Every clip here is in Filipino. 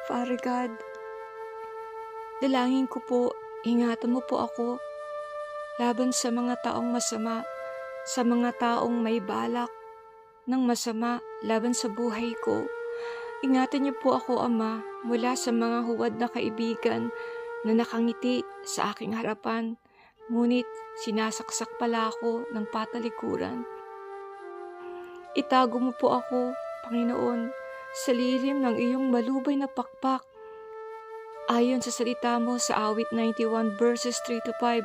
Father God, dalangin ko po, ingatan mo po ako laban sa mga taong masama, sa mga taong may balak ng masama laban sa buhay ko. Ingatan niyo po ako, Ama, mula sa mga huwad na kaibigan na nakangiti sa aking harapan, ngunit sinasaksak pala ako ng patalikuran. Itago mo po ako, Panginoon, sa lilim ng iyong malubay na pakpak. Ayon sa salita mo sa awit 91 verses 3-5,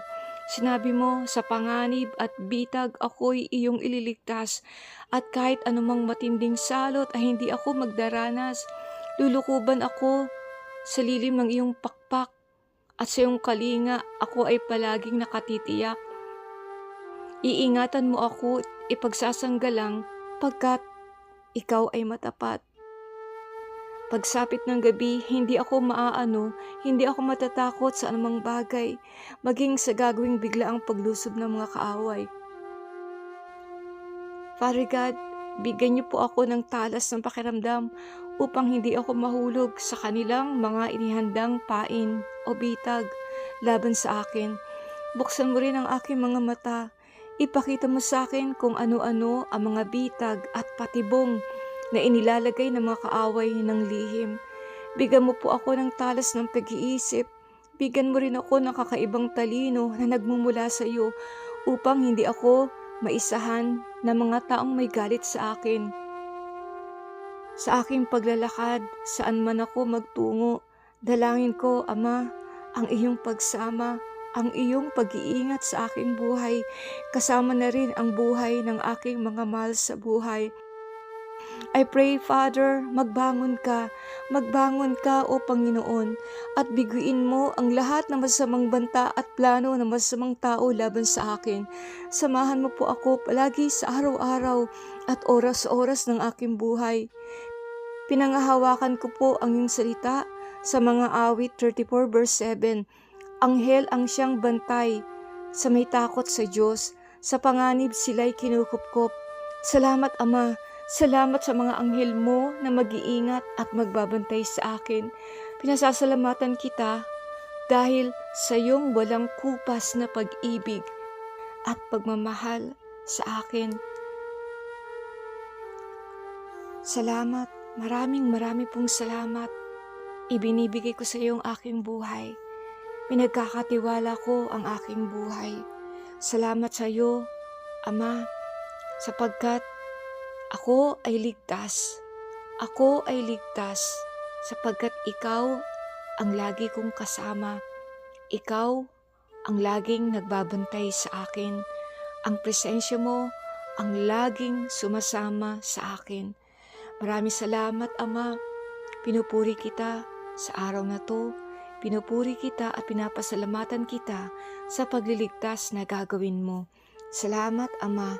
sinabi mo, sa panganib at bitag ako'y iyong ililigtas, at kahit anumang matinding salot ay hindi ako magdaranas. Lulukuban ako sa lilim ng iyong pakpak, at sa iyong kalinga ako ay palaging nakatitiyak. Iingatan mo ako, ipagsasanggalang, pagkat ikaw ay matapat. Pagsapit ng gabi, hindi ako hindi ako matatakot sa anumang bagay, maging sa gagawing biglaang paglusob ng mga kaaway. Father God, bigyan niyo po ako ng talas ng pakiramdam upang hindi ako mahulog sa kanilang mga inihandang pain o bitag laban sa akin. Buksan mo rin ang aking mga mata. Ipakita mo sa akin kung ano-ano ang mga bitag at patibong na inilalagay ng mga kaaway ng lihim. Bigyan mo po ako ng talas ng pag-iisip. Bigyan mo rin ako ng kakaibang talino na nagmumula sa iyo upang hindi ako maisahan ng mga taong may galit sa akin. Sa aking paglalakad, saan man ako magtungo, dalangin ko, Ama, ang iyong pagsama, ang iyong pag-iingat sa aking buhay, kasama na rin ang buhay ng aking mga mahal sa buhay. I pray, Father, magbangon ka o Panginoon, at biguin mo ang lahat ng masamang banta at plano ng masamang tao laban sa akin. Samahan mo po ako palagi sa araw-araw at oras-oras ng aking buhay. Pinangahawakan ko po ang iyong salita sa mga awit 34 verse 7. Anghel ang siyang bantay sa may takot sa Diyos. Sa panganib sila'y kinukupkop. Salamat, Ama. Salamat sa mga anghel mo na mag-iingat at magbabantay sa akin. Pinasasalamatan kita dahil sa iyong walang kupas na pag-ibig at pagmamahal sa akin. Salamat, marami pong salamat. Ibinibigay ko sa iyo ang aking buhay. Pinagkakatiwala ko ang aking buhay. Salamat sa iyo, Ama, sapagkat ako ay ligtas. Ako ay ligtas sapagkat ikaw ang lagi kong kasama. Ikaw ang laging nagbabantay sa akin. Ang presensya mo ang laging sumasama sa akin. Maraming salamat, Ama. Pinupuri kita sa araw na to. Pinupuri kita at pinapasalamatan kita sa pagliligtas na gagawin mo. Salamat, Ama.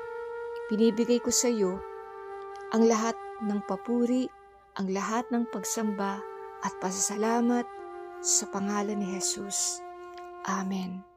Binibigay ko sa iyo ang lahat ng papuri, ang lahat ng pagsamba at pasasalamat sa pangalan ni Jesus. Amen.